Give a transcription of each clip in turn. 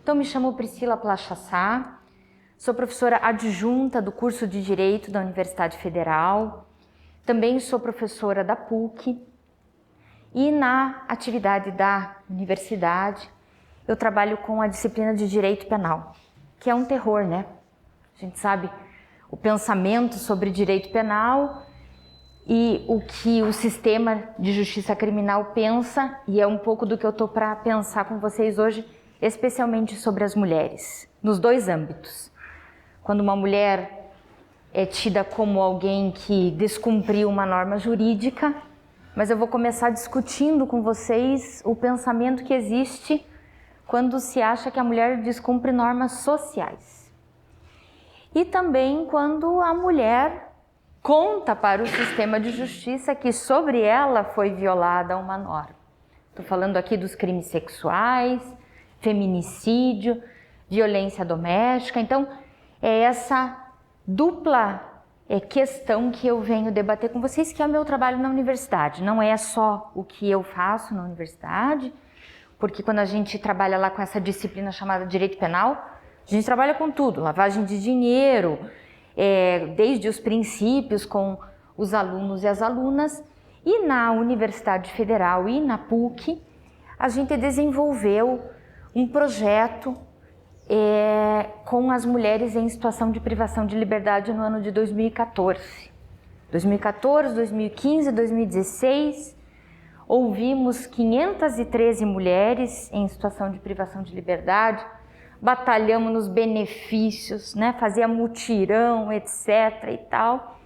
Então, me chamo Priscila Plachassá, sou professora adjunta do curso de Direito da Universidade Federal, também sou professora da PUC e na atividade da universidade eu trabalho com a disciplina de Direito Penal, que é um terror, né? A gente sabe o pensamento sobre direito penal e o que o sistema de justiça criminal pensa, e é um pouco do que eu estou para pensar com vocês hoje, especialmente sobre as mulheres, nos dois âmbitos. Quando uma mulher é tida como alguém que descumpriu uma norma jurídica, mas eu vou começar discutindo com vocês o pensamento que existe quando se acha que a mulher descumpre normas sociais. E também quando a mulher conta para o sistema de justiça que sobre ela foi violada uma norma. Estou falando aqui dos crimes sexuais, feminicídio, violência doméstica. Então, é essa dupla questão que eu venho debater com vocês, que é o meu trabalho na universidade. Não é só o que eu faço na universidade, porque quando a gente trabalha lá com essa disciplina chamada Direito Penal, a gente trabalha com tudo, lavagem de dinheiro, desde os princípios com os alunos e as alunas. E na Universidade Federal e na PUC, a gente desenvolveu um projeto com as mulheres em situação de privação de liberdade no ano de 2014. 2014, 2015, 2016, ouvimos 513 mulheres em situação de privação de liberdade, batalhamos nos benefícios, né, fazia mutirão, etc. e tal,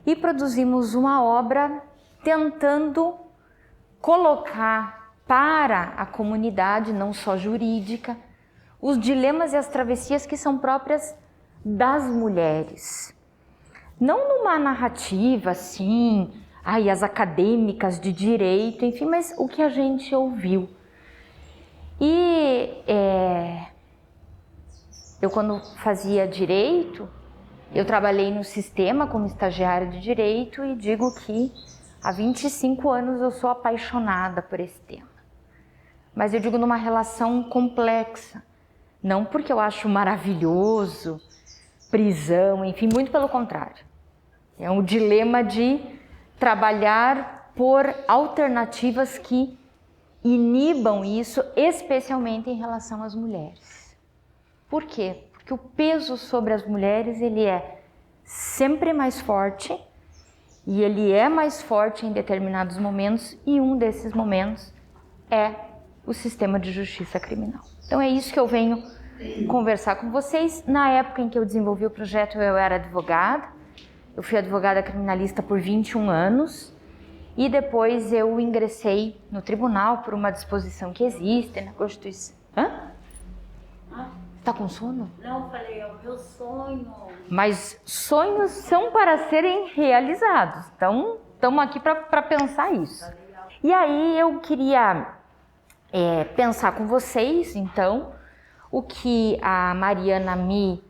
e produzimos uma obra tentando colocar para a comunidade, não só jurídica, os dilemas e as travessias que são próprias das mulheres. Não numa narrativa assim, as acadêmicas de direito, enfim, mas o que a gente ouviu. E eu, quando fazia direito, eu trabalhei no sistema como estagiária de direito e digo que há 25 anos eu sou apaixonada por esse tema. Mas eu digo numa relação complexa. Não porque eu acho maravilhoso, prisão, enfim, muito pelo contrário. É um dilema de trabalhar por alternativas que inibam isso, especialmente em relação às mulheres. Por quê? Porque o peso sobre as mulheres ele é sempre mais forte e ele é mais forte em determinados momentos, e um desses momentos é o sistema de justiça criminal. Então é isso que eu venho conversar com vocês. Na época em que eu desenvolvi o projeto, eu era advogada. Eu fui advogada criminalista por 21 anos e depois eu ingressei no tribunal por uma disposição que existe na Constituição. Tá com sono? Não, falei, é o meu sonho. Mas sonhos são para serem realizados. Então, estamos aqui para pensar isso. E aí eu queria pensar com vocês, então, o que a Mariana me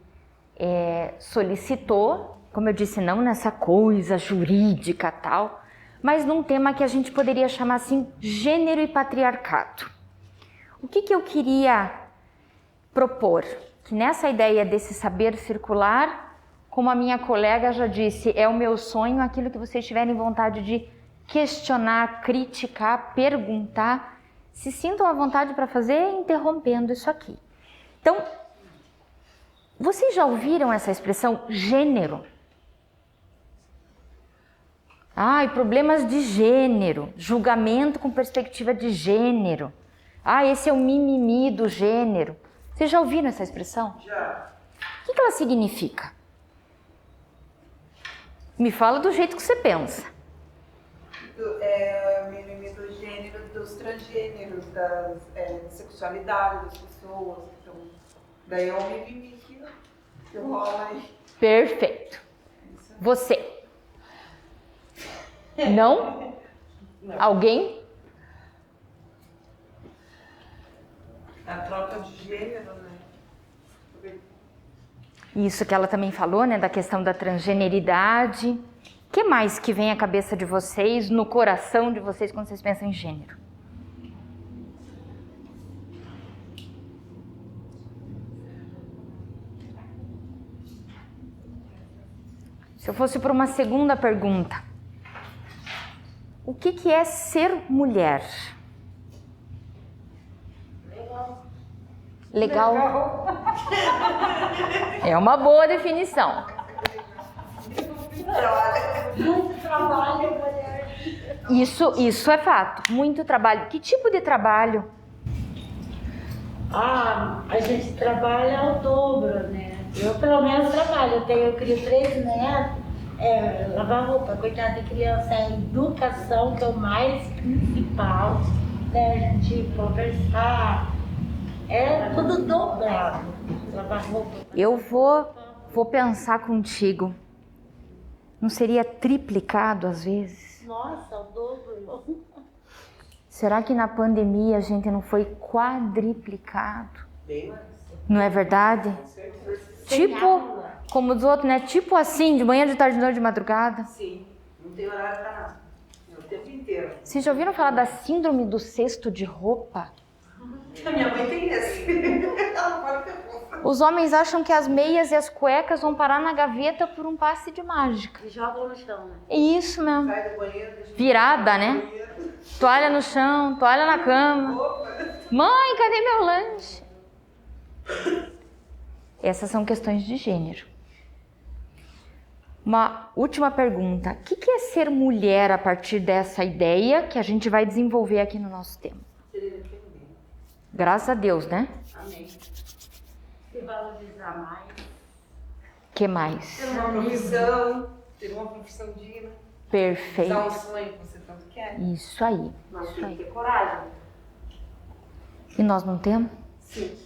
solicitou, como eu disse, não nessa coisa jurídica tal, mas num tema que a gente poderia chamar assim, gênero e patriarcado. O que eu queria propor? Que nessa ideia desse saber circular, como a minha colega já disse, é o meu sonho, aquilo que vocês tiverem vontade de questionar, criticar, perguntar, se sintam à vontade para fazer, interrompendo isso aqui. Então, vocês já ouviram essa expressão gênero? Problemas de gênero, julgamento com perspectiva de gênero. Esse é o mimimi do gênero. Vocês já ouviram essa expressão? Já. O que ela significa? Me fala do jeito que você pensa. O mimimi do gênero, dos transgêneros, da sexualidade das pessoas. Então, daí é o mimimi que rola aí. Perfeito. Você? Não? Não. Alguém? A troca de gênero, né? Isso que ela também falou, né, da questão da transgeneridade. O que mais que vem à cabeça de vocês, no coração de vocês, quando vocês pensam em gênero? Se eu fosse para uma segunda pergunta, o que é ser mulher? Legal. É uma boa definição. Muito trabalho, mulher. Isso é fato. Muito trabalho. Que tipo de trabalho? A gente trabalha ao dobro, né? Eu pelo menos trabalho. Eu crio 3 netos, lavar roupa, cuidar de criança, é a educação que é o mais principal, né? A gente conversar, é tudo dobrado. Lavar roupa. Eu vou pensar contigo. Não seria triplicado às vezes? Nossa, o dobro. Será que na pandemia a gente não foi quadriplicado? Bem mais. Não é verdade? Tipo, como dos outros, né? Tipo assim, de manhã, de tarde, de noite, de madrugada. Sim, não tem horário pra nada. É o tempo inteiro. Vocês já ouviram falar da síndrome do cesto de roupa? A minha mãe tem esse. Ela não pode ter roupa. Os homens acham que as meias e as cuecas vão parar na gaveta por um passe de mágica. E jogam no chão, né? É isso mesmo. Sai do banheiro, deixa Virada, né? banheiro. Toalha no chão, toalha na cama. Roupa. Mãe, cadê meu lanche? Essas são questões de gênero. Uma última pergunta. O que é ser mulher a partir dessa ideia que a gente vai desenvolver aqui no nosso tema? Graças a Deus, né? Amém. Se valorizar mais. Que mais? Ter uma profissão digna. Perfeito. Dar um sonho que você tanto quer. Isso aí. Nós Isso temos aí. que ter coragem. E nós não temos? Sim.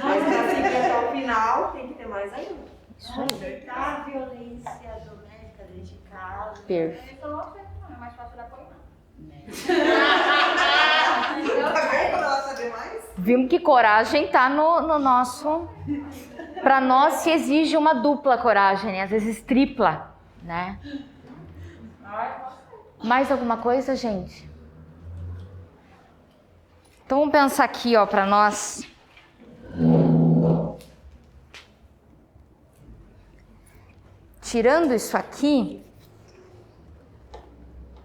Mas pra seguir até o final, tem que ter mais ainda. Isso aí. Aceitar a violência doméstica dentro de casa. Perfeito. Isso não é mais fácil de apoiar. Tá vendo quando ela sabe mais? Vimos que coragem tá no nosso... Para nós se exige uma dupla coragem, né? Às vezes tripla, né? Mais alguma coisa, gente? Então vamos pensar aqui, ó, para nós. Tirando isso aqui,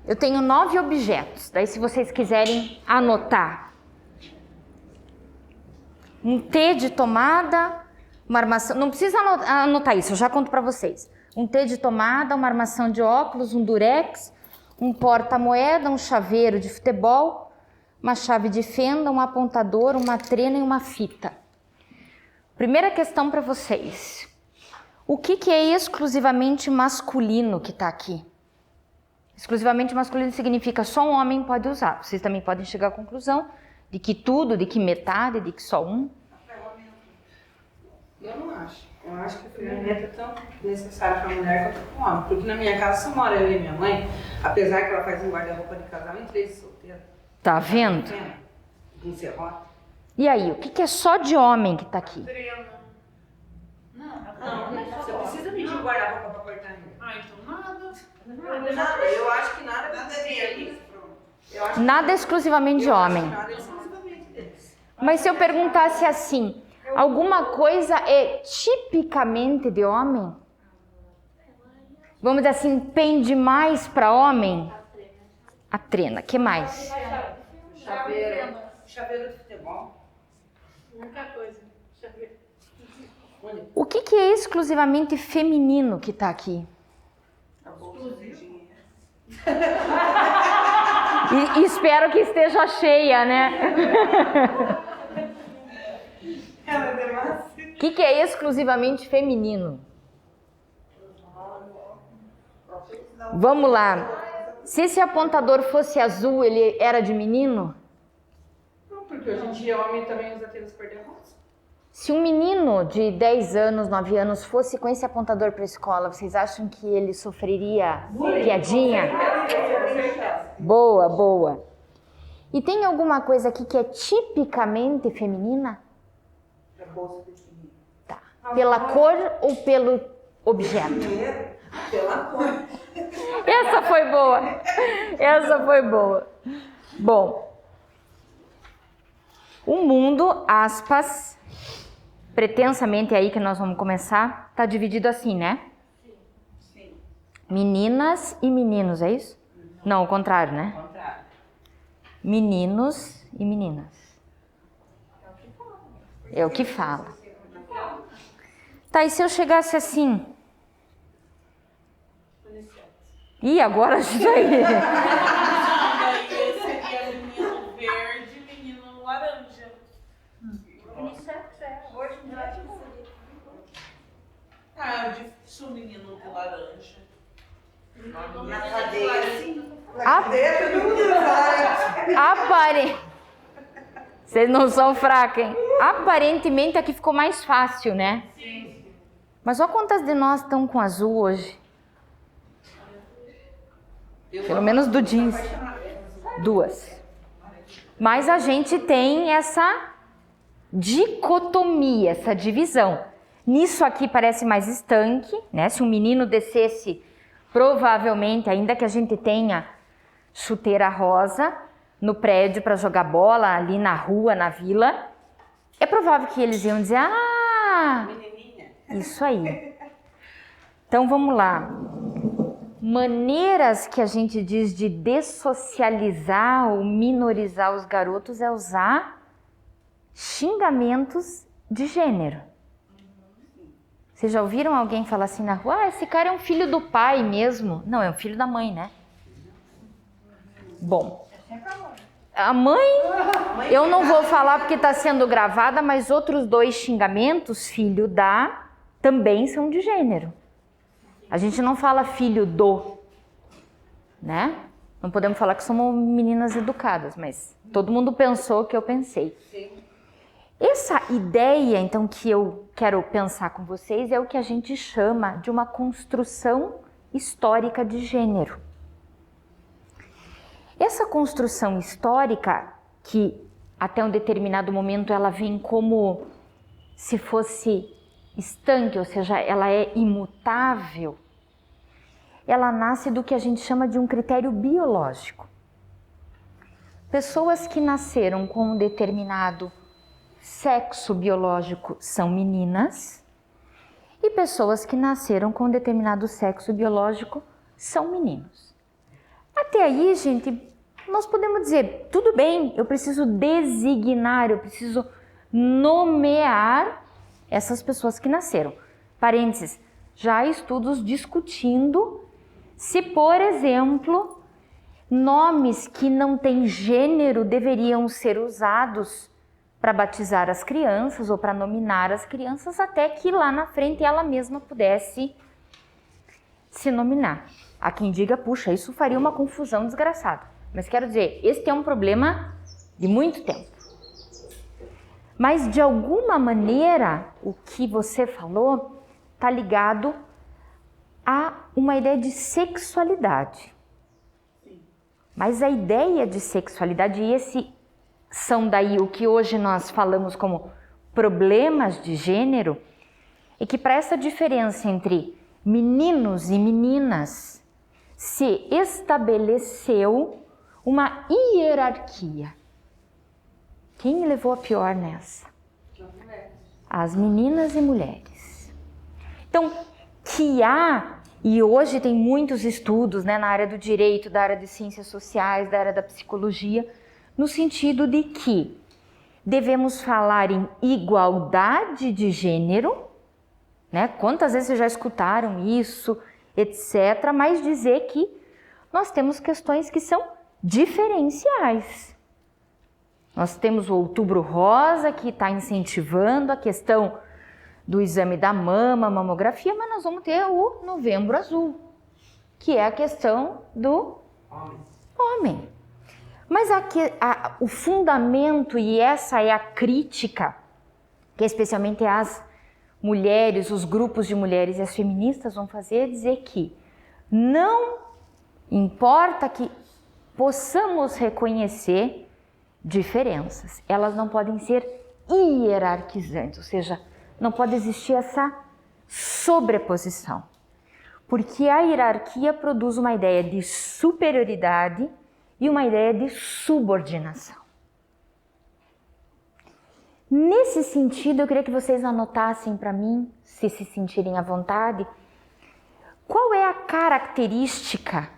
eu tenho 9 objetos. Daí, se vocês quiserem anotar. Um T de tomada, uma armação... Não precisa anotar isso, eu já conto para vocês. Um T de tomada, uma armação de óculos, um durex, um porta-moeda, um chaveiro de futebol, uma chave de fenda, um apontador, uma trena e uma fita. Primeira questão para vocês. O que é exclusivamente masculino que está aqui? Exclusivamente masculino significa só um homem pode usar. Vocês também podem chegar à conclusão de que tudo, de que metade, de que só um. Eu não acho. Eu acho que a ferramenta é tão necessária para a mulher quanto para o homem. Porque na minha casa só mora eu e minha mãe, apesar que ela faz um guarda-roupa de casamento, 3 solteiros. Tá vendo? Com serrote. E aí, o que é só de homem que está aqui? Não, você precisa pedir um guarda-roupa para cortar ainda. Então nada. Nada, eu acho que nada deles. Eu acho que Nada exclusivamente de homem. nada é exclusivamente deles. Mas se eu perguntasse assim, alguma coisa é tipicamente de homem? Vamos dizer assim, pende mais para homem? A trena, que mais? Chaveiro de futebol. Única coisa. O que é exclusivamente feminino que está aqui? A bolsa de dinheiro. E espero que esteja cheia, né? Ela é demais. O que é exclusivamente feminino? Vamos lá. Se esse apontador fosse azul, ele era de menino? Não, porque hoje em dia homem também usa tênis cor-de-rosa. Se um menino de 10 anos, 9 anos fosse com esse apontador para a escola, vocês acham que ele sofreria piadinha? Boa, boa. E tem alguma coisa aqui que é tipicamente feminina? A bolsa de dinheiro. Tá. Pela cor ou pelo objeto? Dinheiro pela cor. Essa foi boa. Essa foi boa. Bom. O mundo, aspas, pretensamente é aí que nós vamos começar, está dividido assim, né? Sim. Meninas e meninos, é isso? Não, o contrário, né? Ao contrário. Meninos e meninas. É o que fala. Tá, e se eu chegasse assim? Ih, agora já Daí seria menino verde e menino laranja. Ah, eu disse o menino de laranja. Na cadeia, sim. Na Ah. cadeia, todo mundo vai. Vocês não são fracos, hein? Aparentemente aqui ficou mais fácil, né? Sim. Mas olha quantas de nós estão com azul hoje. Pelo menos do jeans. 2. Mas a gente tem essa dicotomia, essa divisão. Nisso aqui parece mais estanque, né? Se um menino descesse, provavelmente, ainda que a gente tenha chuteira rosa no prédio para jogar bola, ali na rua, na vila, é provável que eles iam dizer, Menininha. isso aí. Então vamos lá. Maneiras que a gente diz de dessocializar ou minorizar os garotos é usar xingamentos de gênero. Vocês já ouviram alguém falar assim na rua? Esse cara é um filho do pai mesmo. Não, é um filho da mãe, né? Bom, a mãe, eu não vou falar porque está sendo gravada, mas outros 2 xingamentos, filho da, também são de gênero. A gente não fala filho do, né? Não podemos falar que somos meninas educadas, mas todo mundo pensou o que eu pensei. Sim. Essa ideia, então, que eu quero pensar com vocês é o que a gente chama de uma construção histórica de gênero. Essa construção histórica, que até um determinado momento ela vem como se fosse estanque, ou seja, ela é imutável, ela nasce do que a gente chama de um critério biológico. Pessoas que nasceram com um determinado sexo biológico são meninas e pessoas que nasceram com um determinado sexo biológico são meninos. Até aí, gente, nós podemos dizer, tudo bem, eu preciso designar, eu preciso nomear essas pessoas que nasceram. Parênteses, já há estudos discutindo se, por exemplo, nomes que não têm gênero deveriam ser usados para batizar as crianças ou para nominar as crianças, até que lá na frente ela mesma pudesse se nominar. Há quem diga, puxa, isso faria uma confusão desgraçada. Mas quero dizer, este é um problema de muito tempo. Mas de alguma maneira, o que você falou está ligado a uma ideia de sexualidade. Mas a ideia de sexualidade, e esse são daí o que hoje nós falamos como problemas de gênero, é que para essa diferença entre meninos e meninas se estabeleceu uma hierarquia. Quem levou a pior nessa? As meninas e mulheres. Então, que há, e hoje tem muitos estudos, né, na área do direito, da área de ciências sociais, da área da psicologia, no sentido de que devemos falar em igualdade de gênero, né? Quantas vezes vocês já escutaram isso, etc., mas dizer que nós temos questões que são diferenciais. Nós temos o Outubro Rosa, que está incentivando a questão do exame da mama, mamografia, mas nós vamos ter o Novembro Azul, que é a questão do homem. Mas o fundamento, e essa é a crítica, que especialmente as mulheres, os grupos de mulheres e as feministas vão fazer, é dizer que não importa que possamos reconhecer diferenças, elas não podem ser hierarquizantes, ou seja, não pode existir essa sobreposição, porque a hierarquia produz uma ideia de superioridade e uma ideia de subordinação. Nesse sentido, eu queria que vocês anotassem para mim, se sentirem à vontade, qual é a característica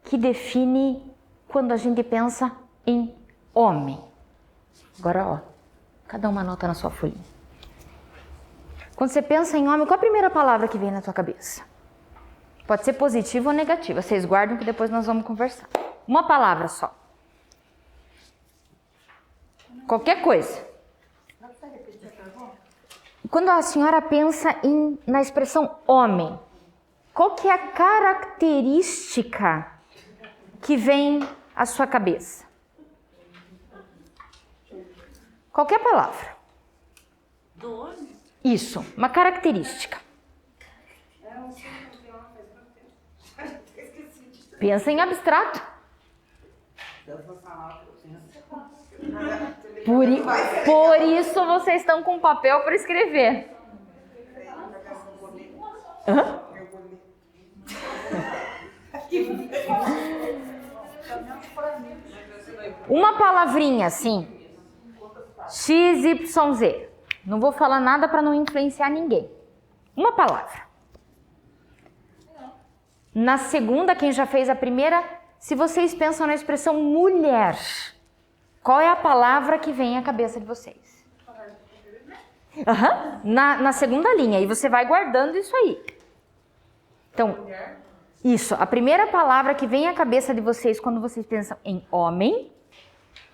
que define quando a gente pensa em homem? Agora, ó, cada uma anota na sua folhinha. Quando você pensa em homem, qual a primeira palavra que vem na tua cabeça? Pode ser positiva ou negativa. Vocês guardam que depois nós vamos conversar. Uma palavra só. Qualquer coisa. Quando a senhora pensa na expressão homem, qual que é a característica que vem à sua cabeça? Qualquer palavra. Do homem? Isso, uma característica. Pensa em abstrato. Por isso vocês estão com papel para escrever. Hã? Uma palavrinha assim. XYZ. Não vou falar nada para não influenciar ninguém. Uma palavra. Na segunda, quem já fez a primeira, se vocês pensam na expressão mulher, qual é a palavra que vem à cabeça de vocês? Uhum. Na segunda linha, e você vai guardando isso aí. Então, isso, a primeira palavra que vem à cabeça de vocês quando vocês pensam em homem,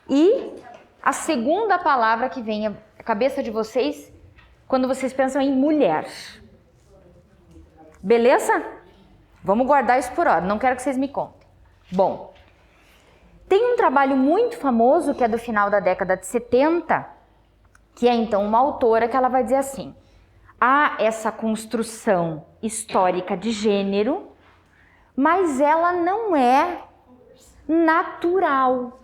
e a segunda palavra que vem à cabeça de vocês quando vocês pensam em mulher. Beleza? Vamos guardar isso por ordem, não quero que vocês me contem. Bom, tem um trabalho muito famoso que é do final da década de 70, que é então uma autora que ela vai dizer assim: há essa construção histórica de gênero, mas ela não é natural.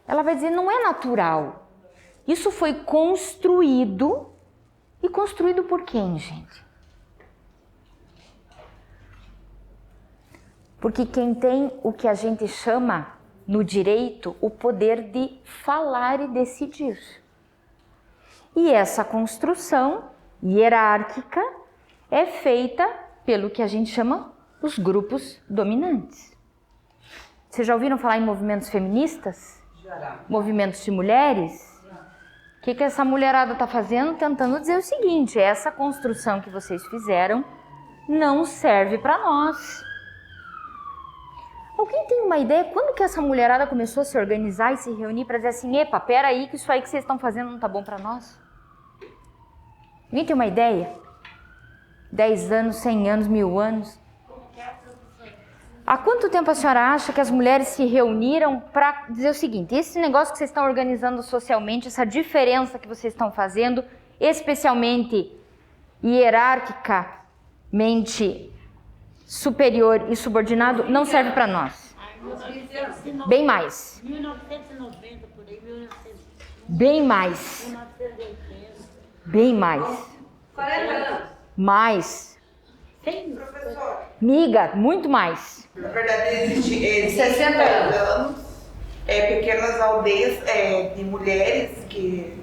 Ela vai dizer, não é natural. Isso foi construído. E construído por quem, gente? Porque quem tem o que a gente chama no direito o poder de falar e decidir. E essa construção hierárquica é feita pelo que a gente chama os grupos dominantes. Vocês já ouviram falar em movimentos feministas? Já. Movimentos de mulheres? O que essa mulherada está fazendo? Tentando dizer o seguinte: essa construção que vocês fizeram não serve para nós. Alguém tem uma ideia quando que essa mulherada começou a se organizar e se reunir para dizer assim: epa, peraí que isso aí que vocês estão fazendo não tá bom para nós? Alguém tem uma ideia? 10 anos, 100 anos, 1000 anos? Há quanto tempo a senhora acha que as mulheres se reuniram para dizer o seguinte: esse negócio que vocês estão organizando socialmente, essa diferença que vocês estão fazendo, especialmente hierarquicamente superior e subordinado, não serve para nós? Bem mais. 1990, por aí, 1990. Bem mais. 1980. Bem mais. 40 anos. Mais. Professor, Miga, muito mais. na verdade existe 60 anos, pequenas aldeias de mulheres que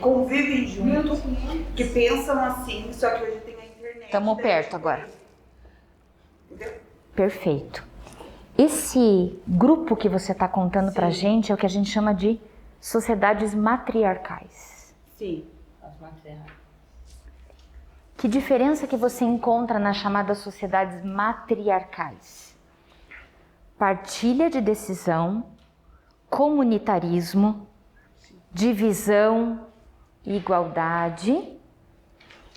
convivem junto, que pensam assim, só que hoje tem a internet. Estamos perto agora. Entendeu? Perfeito. Esse grupo que você está contando pra gente é o que a gente chama de sociedades matriarcais. Sim, as matriarcas. Que diferença que você encontra nas chamadas sociedades matriarcais? Partilha de decisão, comunitarismo, divisão, igualdade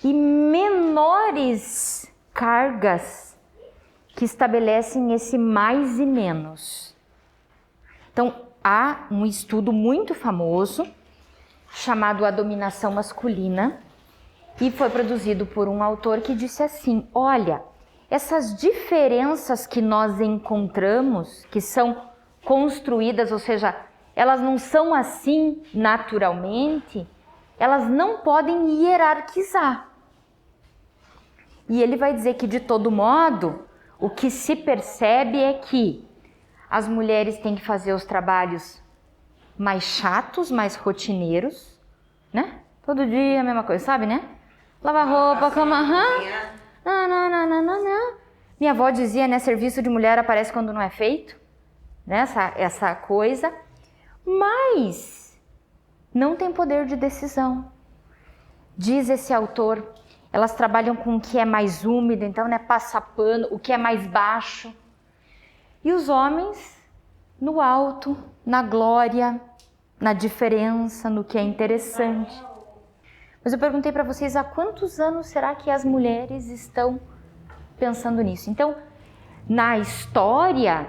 e menores cargas que estabelecem esse mais e menos. Então, há um estudo muito famoso chamado A Dominação Masculina, e foi produzido por um autor que disse assim: olha, essas diferenças que nós encontramos, que são construídas, ou seja, elas não são assim naturalmente, elas não podem hierarquizar. E ele vai dizer que, de todo modo, o que se percebe é que as mulheres têm que fazer os trabalhos mais chatos, mais rotineiros, né? Todo dia a mesma coisa, sabe, né? Lavar roupa, cama, Minha avó dizia, né, serviço de mulher aparece quando não é feito, né, essa coisa, mas não tem poder de decisão. Diz esse autor, elas trabalham com o que é mais úmido, então, né, passa pano, o que é mais baixo. E os homens no alto, na glória, na diferença, no que é interessante. Mas eu perguntei para vocês, há quantos anos será que as mulheres estão pensando nisso? Então, na história,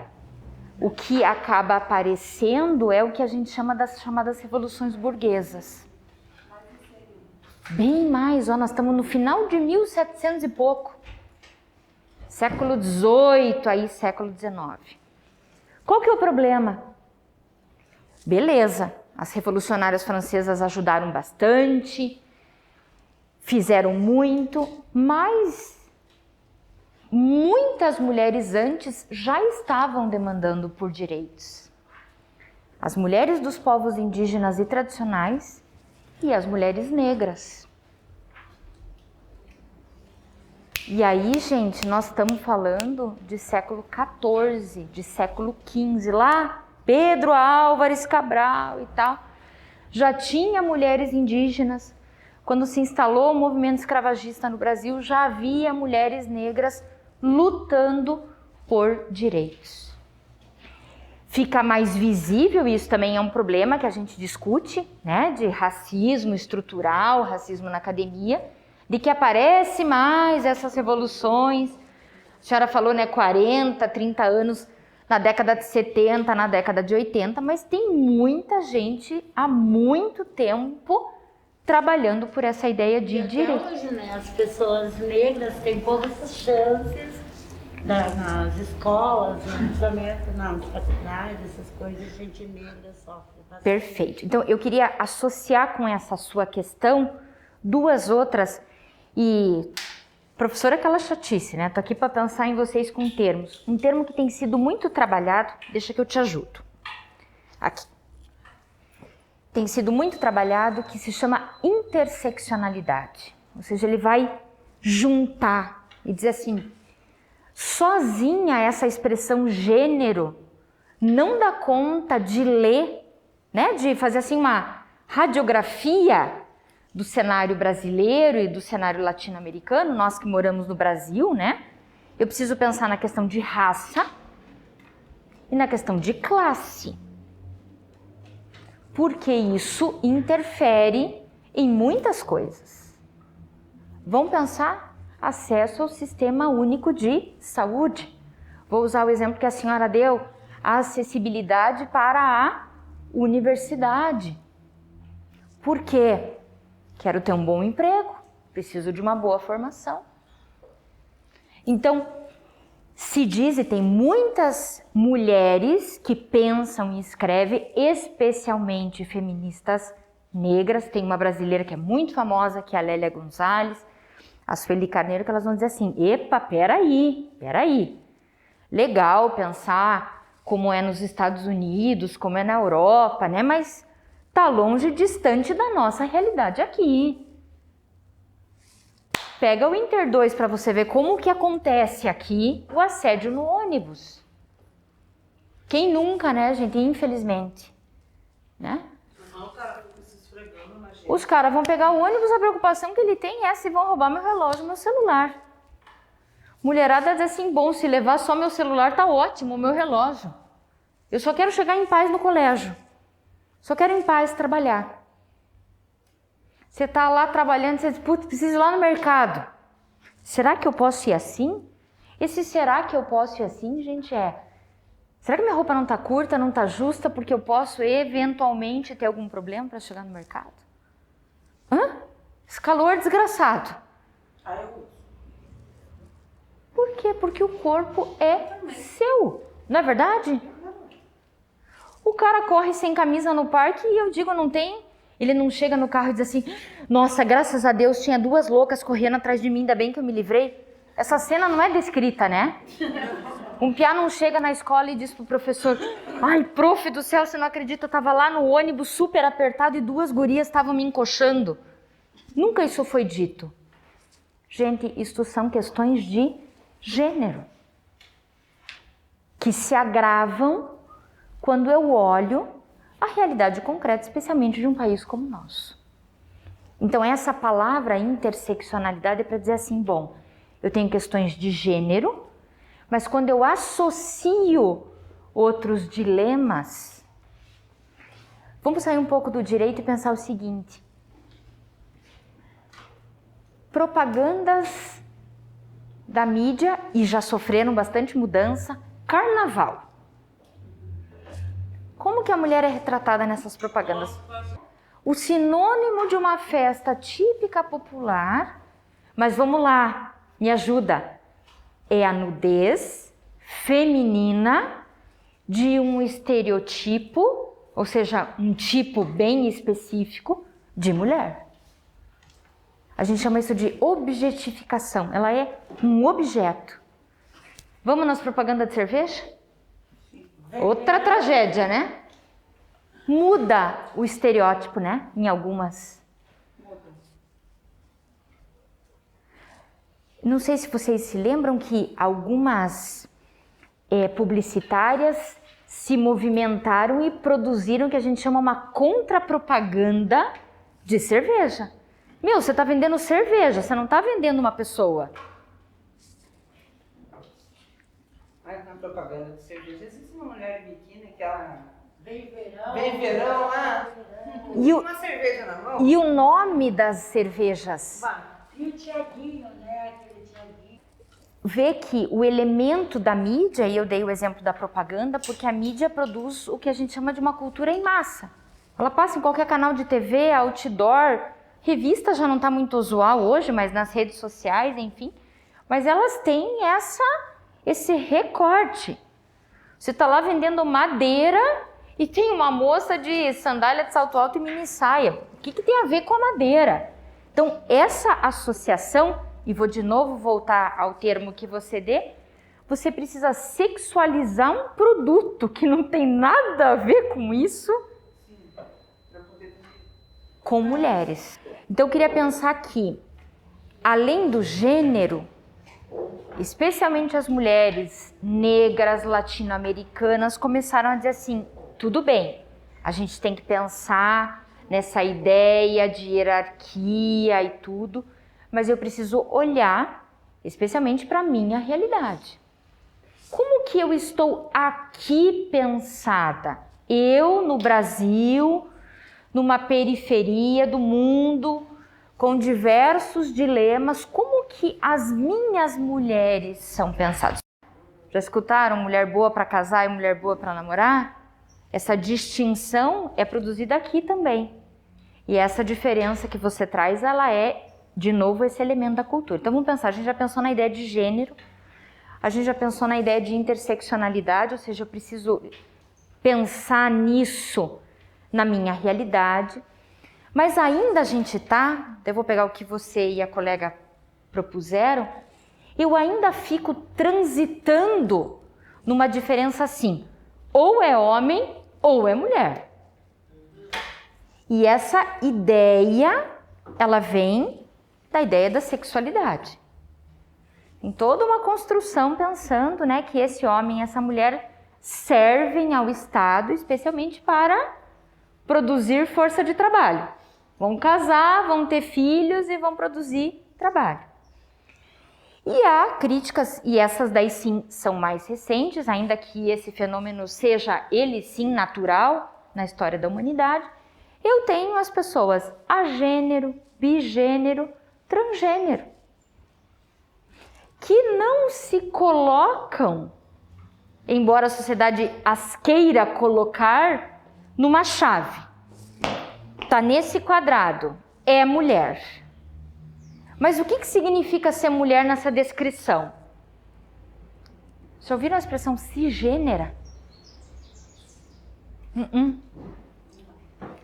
o que acaba aparecendo é o que a gente chama das chamadas revoluções burguesas. Bem mais, nós estamos no final de 1700 e pouco. Século XVIII, aí século XIX. Qual que é o problema? Beleza, as revolucionárias francesas ajudaram bastante, fizeram muito, mas muitas mulheres antes já estavam demandando por direitos. As mulheres dos povos indígenas e tradicionais e as mulheres negras. E aí, gente, nós estamos falando de século XIV, de século XV, lá Pedro Álvares Cabral e tal. Já tinha mulheres indígenas. Quando se instalou o movimento escravagista no Brasil, já havia mulheres negras lutando por direitos. Fica mais visível, isso também é um problema que a gente discute, né, de racismo estrutural, racismo na academia, de que aparece mais essas revoluções. A senhora falou, né, 40, 30 anos na década de 70, na década de 80, mas tem muita gente há muito tempo trabalhando por essa ideia de direito. Hoje, né, as pessoas negras têm poucas chances nas escolas, nas faculdades, essas coisas, gente negra sofre bastante. Perfeito. Então, eu queria associar com essa sua questão duas outras. E, professora, aquela chatice, né? Tô aqui para pensar em vocês com termos. Um termo que tem sido muito trabalhado, deixa que eu te ajudo. Aqui. Tem sido muito trabalhado, que se chama interseccionalidade. Ou seja, ele vai juntar e dizer assim, sozinha essa expressão gênero não dá conta de ler, né, de fazer assim uma radiografia do cenário brasileiro e do cenário latino-americano, nós que moramos no Brasil, né? Eu preciso pensar na questão de raça e na questão de classe. Porque isso interfere em muitas coisas. Vamos pensar acesso ao Sistema Único de Saúde. Vou usar o exemplo que a senhora deu, a acessibilidade para a universidade. Por quê? Quero ter um bom emprego, preciso de uma boa formação. Então, se diz, e tem muitas mulheres que pensam e escrevem, especialmente feministas negras. Tem uma brasileira que é muito famosa, que é a Lélia Gonzalez, a Sueli Carneiro, que elas vão dizer assim, epa, peraí. Legal pensar como é nos Estados Unidos, como é na Europa, né? Mas tá longe, distante da nossa realidade aqui. Pega o Inter 2 para você ver como que acontece aqui o assédio no ônibus. Quem nunca, né, gente? Infelizmente. Né? Não, cara, fica se esfregando na gente. Os caras vão pegar o ônibus, a preocupação que ele tem é se vão roubar meu relógio, meu celular. Mulherada diz assim, bom, se levar só meu celular tá ótimo, o meu relógio. Eu só quero chegar em paz no colégio. Só quero em paz trabalhar. Você tá lá trabalhando, você diz, putz, preciso ir lá no mercado. Será que eu posso ir assim? Esse será que eu posso ir assim, gente, será que minha roupa não tá curta, não tá justa, porque eu posso eventualmente ter algum problema para chegar no mercado? Esse calor desgraçado. Por quê? Porque o corpo é seu, não é verdade? O cara corre sem camisa no parque e eu digo, não tem? Ele não chega no carro e diz assim, nossa, graças a Deus tinha duas loucas correndo atrás de mim, ainda bem que eu me livrei. Essa cena não é descrita, né? Um piá não chega na escola e diz pro professor, ai, prof do céu, você não acredita, eu tava lá no ônibus super apertado e duas gurias estavam me encoxando. Nunca isso foi dito. Gente, isto são questões de gênero, que se agravam quando eu olho a realidade concreta, especialmente de um país como o nosso. Então, essa palavra interseccionalidade é para dizer assim, bom, eu tenho questões de gênero, mas quando eu associo outros dilemas, vamos sair um pouco do direito e pensar o seguinte: propagandas da mídia, e já sofreram bastante mudança, carnaval. Como que a mulher é retratada nessas propagandas? O sinônimo de uma festa típica popular, mas vamos lá, me ajuda, é a nudez feminina de um estereotipo, ou seja, um tipo bem específico de mulher. A gente chama isso de objetificação, ela é um objeto. Vamos nas propagandas de cerveja? Outra tragédia, né? Muda o estereótipo, né? Em algumas. Não sei se vocês se lembram que algumas publicitárias se movimentaram e produziram o que a gente chama uma contrapropaganda de cerveja. Meu, você está vendendo cerveja, você não está vendendo uma pessoa. Mas na propaganda de cerveja existe uma mulher de biquíni que ela... Vem verão. Vem verão lá, uma cerveja na mão. E o nome das cervejas? E o Tiaguinho, né? Aquele Tiaguinho. Vê que o elemento da mídia, e eu dei o exemplo da propaganda, porque a mídia produz o que a gente chama de uma cultura em massa. Ela passa em qualquer canal de TV, outdoor, revista já não está muito usual hoje, mas nas redes sociais, enfim. Mas elas têm esse recorte. Você está lá vendendo madeira e tem uma moça de sandália de salto alto e mini saia. O que tem a ver com a madeira? Então, essa associação, e vou de novo voltar ao termo que você dê, você precisa sexualizar um produto que não tem nada a ver com isso, com mulheres. Então, eu queria pensar que, além do gênero, especialmente as mulheres negras, latino-americanas, começaram a dizer assim, tudo bem, a gente tem que pensar nessa ideia de hierarquia e tudo, mas eu preciso olhar, especialmente para a minha realidade. Como que eu estou aqui pensada? Eu, no Brasil, numa periferia do mundo, com diversos dilemas, como que as minhas mulheres são pensadas? Já escutaram mulher boa para casar e mulher boa para namorar? Essa distinção é produzida aqui também. E essa diferença que você traz, ela é, de novo, esse elemento da cultura. Então vamos pensar, a gente já pensou na ideia de gênero, a gente já pensou na ideia de interseccionalidade, ou seja, eu preciso pensar nisso na minha realidade. Mas ainda a gente eu vou pegar o que você e a colega propuseram, eu ainda fico transitando numa diferença assim, ou é homem ou é mulher. E essa ideia, ela vem da ideia da sexualidade. Tem toda uma construção pensando, né, que esse homem e essa mulher servem ao Estado, especialmente para produzir força de trabalho. Vão casar, vão ter filhos e vão produzir trabalho. E há críticas, e essas daí sim são mais recentes, ainda que esse fenômeno seja ele sim natural na história da humanidade. Eu tenho as pessoas agênero, bigênero, transgênero, que não se colocam, embora a sociedade as queira colocar, numa chave. Está nesse quadrado, é mulher. Mas o que significa ser mulher nessa descrição? Já ouviram a expressão cisgênera?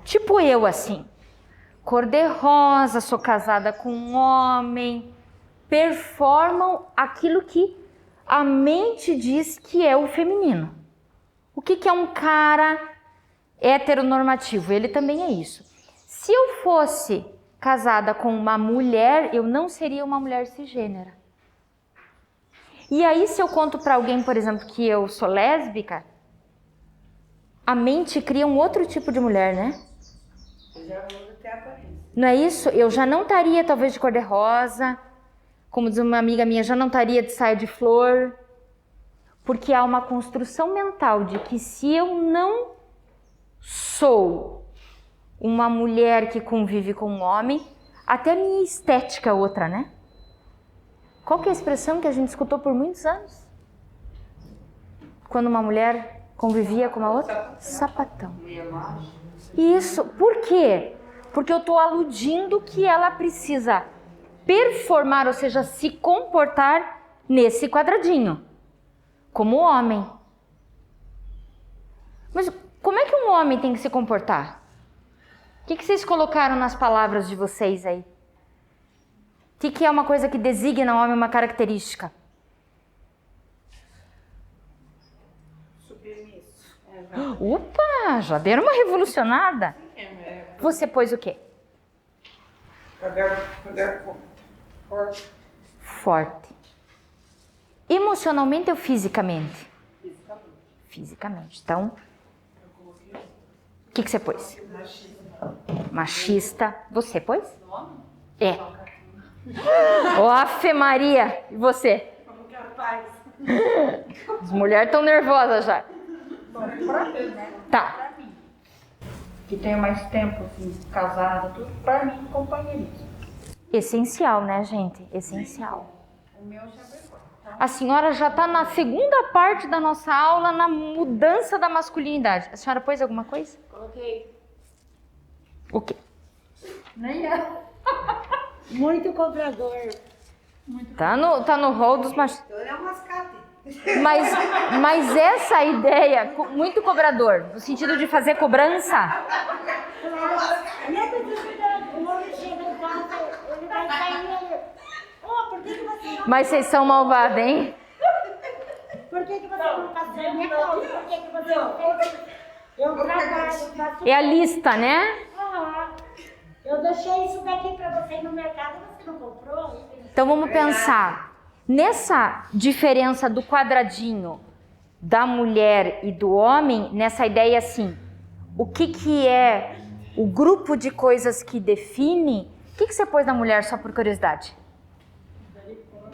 Tipo eu, assim, cor-de-rosa, sou casada com um homem, performam aquilo que a mente diz que é o feminino. O que é um cara heteronormativo? Ele também é isso. Se eu fosse casada com uma mulher, eu não seria uma mulher cisgênera. E aí, se eu conto para alguém, por exemplo, que eu sou lésbica, a mente cria um outro tipo de mulher, né? Já muda até a aparência. Não é isso? Eu já não estaria, talvez, de cor-de-rosa. Como diz uma amiga minha, já não estaria de saia de flor. Porque há uma construção mental de que se eu não sou uma mulher que convive com um homem, até a minha estética é outra, né? Qual que é a expressão que a gente escutou por muitos anos? Quando uma mulher convivia com uma outra? Sapatão. Isso. Por quê? Porque eu estou aludindo que ela precisa performar, ou seja, se comportar nesse quadradinho, como homem. Mas como é que um homem tem que se comportar? O que vocês colocaram nas palavras de vocês aí? O que é uma coisa que designa um homem, uma característica? Submisso. Opa, já deram uma revolucionada. Você pôs o quê? Pagar conta. Forte. Forte. Emocionalmente ou fisicamente? Fisicamente. Fisicamente. Então, o que você pôs? Machista. Você pôs? É. Ó, Ave Maria. E você? Capaz. As mulheres estão nervosas já. Pra mim, né? Tá. Que tenho mais tempo, assim, casada, tudo, pra mim, companheirismo. Essencial, né, gente? Essencial. O meu já pegou. Então, A senhora já está na segunda parte da nossa aula, na mudança da masculinidade. A senhora pôs alguma coisa? Coloquei. O quê? nem é. Muito cobrador. Tá no rol dos machistas. Então ele é um mascate. Mas essa ideia, muito cobrador, no sentido de fazer cobrança, Não precisa cuidar. O homem chega em casa, ele vai sair e ele... Oh, por que você não... mas vocês são malvados, hein? Por que você não passou minha calça? Por que você não fez? Eu trabalho, faço... É a lista, né? Ah, eu deixei isso daqui pra você ir no mercado, você não comprou? Então vamos pensar nessa diferença do quadradinho da mulher e do homem, nessa ideia assim, o que é o grupo de coisas que define? O que você pôs na mulher, só por curiosidade?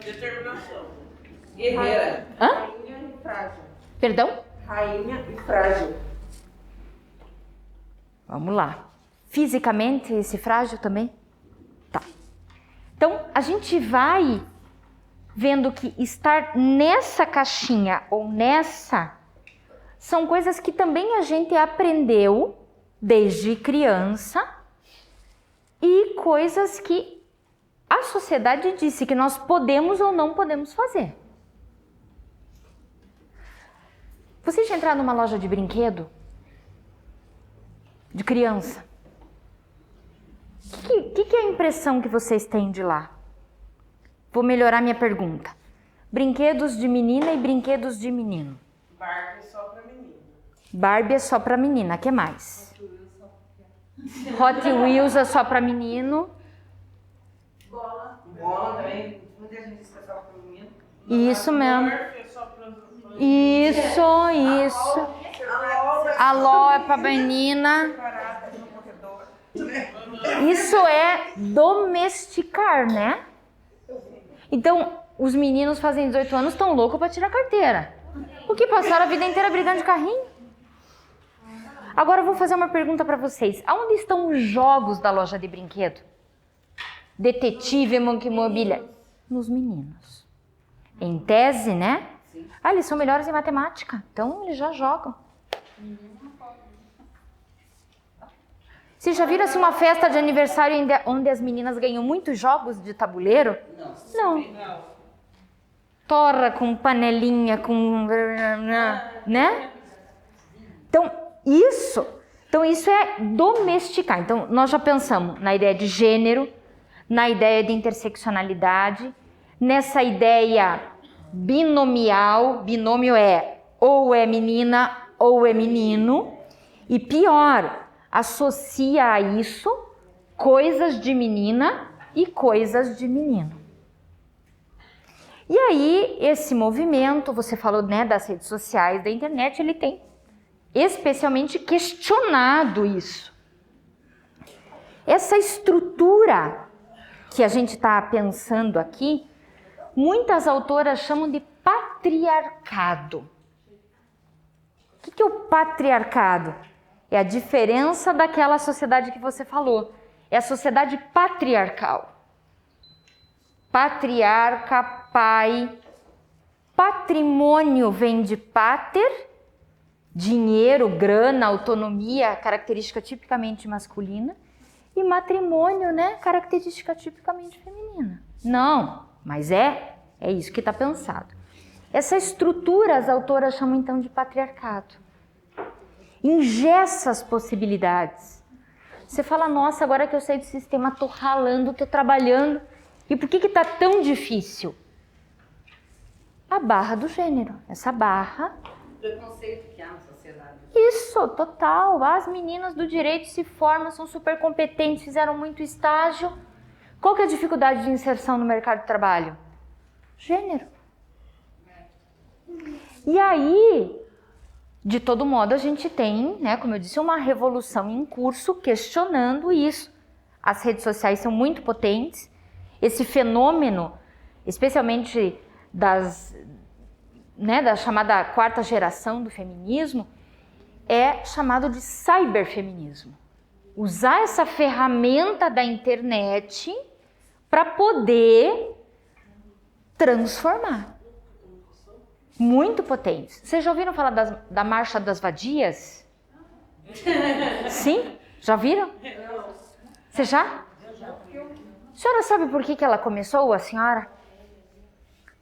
Determinação. Guerreira. Hã? Rainha e frágil. Perdão? Rainha e frágil. Vamos lá. Fisicamente, esse frágil também? Tá. Então, a gente vai vendo que estar nessa caixinha ou nessa são coisas que também a gente aprendeu desde criança e coisas que a sociedade disse que nós podemos ou não podemos fazer. Vocês já entraram numa loja de brinquedo? De criança? O que é a impressão que vocês têm de lá? Vou melhorar minha pergunta. Brinquedos de menina e brinquedos de menino. Barbie só pra menina. Barbie é só pra menina, o que mais? Hot Wheels é só pra menino. Bola também. Muita gente diz que é só pra menino. Isso mesmo. Surf é só pra... Isso. A LOL é pra menina. Parada no corredor. Isso é domesticar, né? Então, os meninos fazem 18 anos estão loucos para tirar carteira. Porque passaram a vida inteira brigando de carrinho. Agora eu vou fazer uma pergunta para vocês. Aonde estão os jogos da loja de brinquedo? Detetive, Monkey Mobília. Nos meninos. Em tese, né? Ah, eles são melhores em matemática. Então, eles já jogam. Vocês já viram assim, uma festa de aniversário onde as meninas ganham muitos jogos de tabuleiro? Não. Torra com panelinha, com... né? Então, isso é domesticar. Então, nós já pensamos na ideia de gênero, na ideia de interseccionalidade, nessa ideia binomial. Binômio é ou é menina ou é menino. E pior, associa a isso coisas de menina e coisas de menino. E aí, esse movimento, você falou, né, das redes sociais, da internet, ele tem especialmente questionado isso. Essa estrutura que a gente está pensando aqui, muitas autoras chamam de patriarcado. O que é o patriarcado? É a diferença daquela sociedade que você falou. É a sociedade patriarcal. Patriarca, pai. Patrimônio vem de pater, dinheiro, grana, autonomia, característica tipicamente masculina. E matrimônio, né, característica tipicamente feminina. Não, mas é isso que está pensado. Essa estrutura as autoras chamam então de patriarcado. Engessa as possibilidades. Você fala, nossa, agora que eu sei do sistema, estou ralando, estou trabalhando. E por que está tão difícil? A barra do gênero, essa barra. Preconceito que há na sociedade. Isso, total. As meninas do direito se formam, são super competentes, fizeram muito estágio. Qual que é a dificuldade de inserção no mercado de trabalho? Gênero. E aí, de todo modo, a gente tem, né, como eu disse, uma revolução em curso questionando isso. As redes sociais são muito potentes. Esse fenômeno, especialmente da chamada quarta geração do feminismo, é chamado de cyberfeminismo. Usar essa ferramenta da internet para poder transformar. Muito potentes. Vocês já ouviram falar da Marcha das Vadias? Sim? Já viram? Você já? A senhora sabe por que ela começou, a senhora?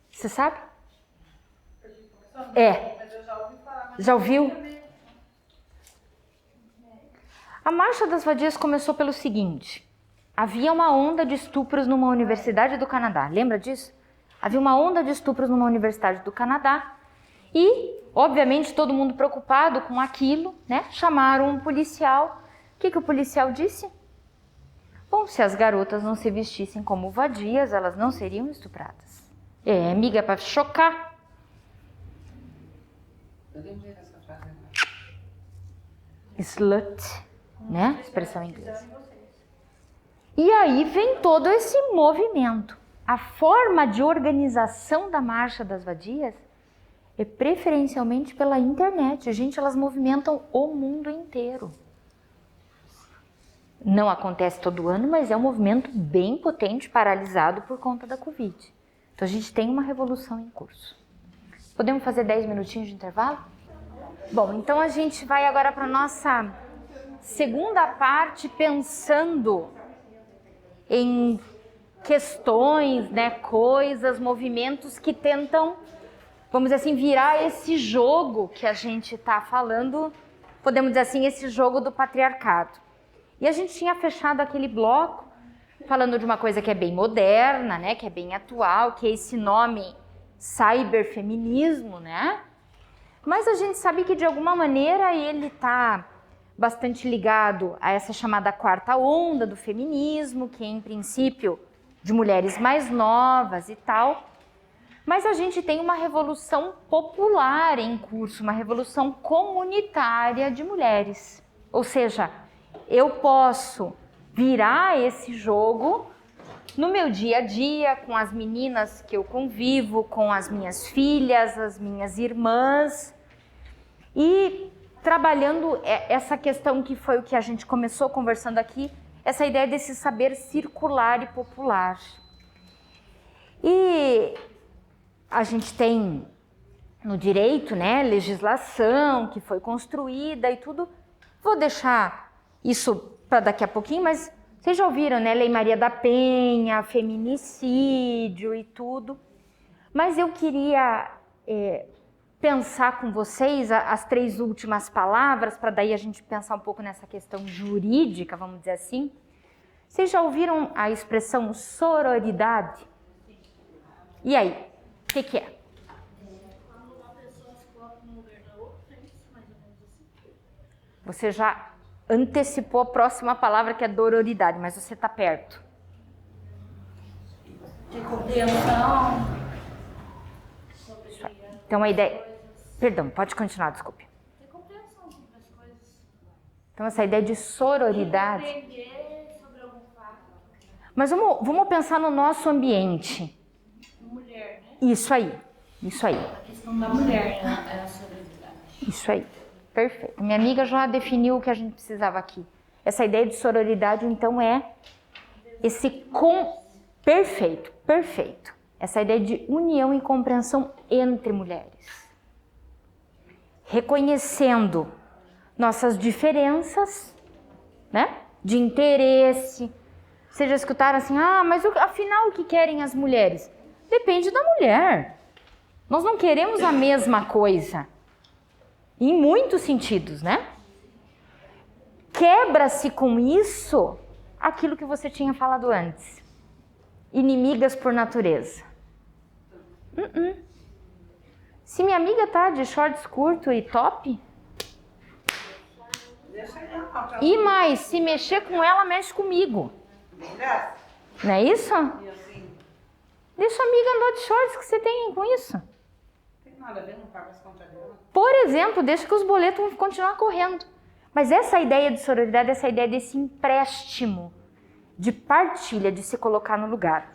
Você sabe? Já ouviu? A Marcha das Vadias começou pelo seguinte. Havia uma onda de estupros numa universidade do Canadá. Lembra disso? Havia uma onda de estupros numa universidade do Canadá. E, obviamente, todo mundo preocupado com aquilo, né? Chamaram um policial. O que o policial disse? Bom, se as garotas não se vestissem como vadias, elas não seriam estupradas. Amiga, para chocar. Podemos ver essa frase agora. Slut, né? Expressão em inglês. E aí vem todo esse movimento. A forma de organização da Marcha das Vadias é preferencialmente pela internet. Gente, elas movimentam o mundo inteiro. Não acontece todo ano, mas é um movimento bem potente, paralisado por conta da Covid. Então a gente tem uma revolução em curso. Podemos fazer 10 minutinhos de intervalo? Bom, então a gente vai agora para a nossa segunda parte, pensando em questões, né, coisas, movimentos que tentam, vamos dizer assim, virar esse jogo que a gente está falando, podemos dizer assim, esse jogo do patriarcado. E a gente tinha fechado aquele bloco falando de uma coisa que é bem moderna, né, que é bem atual, que é esse nome cyberfeminismo, né? Mas a gente sabe que de alguma maneira ele está bastante ligado a essa chamada quarta onda do feminismo, que em princípio de mulheres mais novas e tal. Mas a gente tem uma revolução popular em curso, uma revolução comunitária de mulheres. Ou seja, eu posso virar esse jogo no meu dia a dia, com as meninas que eu convivo, com as minhas filhas, as minhas irmãs, e trabalhando essa questão que foi o que a gente começou conversando aqui, essa ideia desse saber circular e popular. E a gente tem no direito, né, legislação que foi construída e tudo. Vou deixar isso para daqui a pouquinho, mas vocês já ouviram, né, Lei Maria da Penha, feminicídio e tudo. Mas eu queria pensar com vocês as 3 últimas palavras, para daí a gente pensar um pouco nessa questão jurídica, vamos dizer assim. Vocês já ouviram a expressão sororidade? E aí, o que é? Você já antecipou a próxima palavra, que é dororidade, mas você está perto. De compreensão. Então a ideia... Perdão, pode continuar, desculpe. Ter compreensão sobre as coisas. Então essa ideia de sororidade... Aprender sobre algum fato. Mas vamos pensar no nosso ambiente. Mulher, né? Isso aí, isso aí, A questão da mulher é a sororidade. isso aí. Perfeito. Minha amiga já definiu o que a gente precisava aqui. Essa ideia de sororidade, então, é esse Perfeito, perfeito. Essa ideia de união e compreensão entre mulheres. Reconhecendo nossas diferenças, né? De interesse. Vocês já escutaram assim, mas afinal o que querem as mulheres? Depende da mulher. Nós não queremos a mesma coisa. Em muitos sentidos, né? Quebra-se com isso aquilo que você tinha falado antes. Inimigas por natureza. Se minha amiga tá de shorts curto e top, e mais, se mexer com ela, mexe comigo. Não é isso? Deixa a amiga andar de shorts, que você tem com isso? Não tem nada a ver, não paga as contas dela. Por exemplo, deixa que os boletos vão continuar correndo. Mas essa ideia de sororidade, essa ideia desse empréstimo, de partilha, de se colocar no lugar.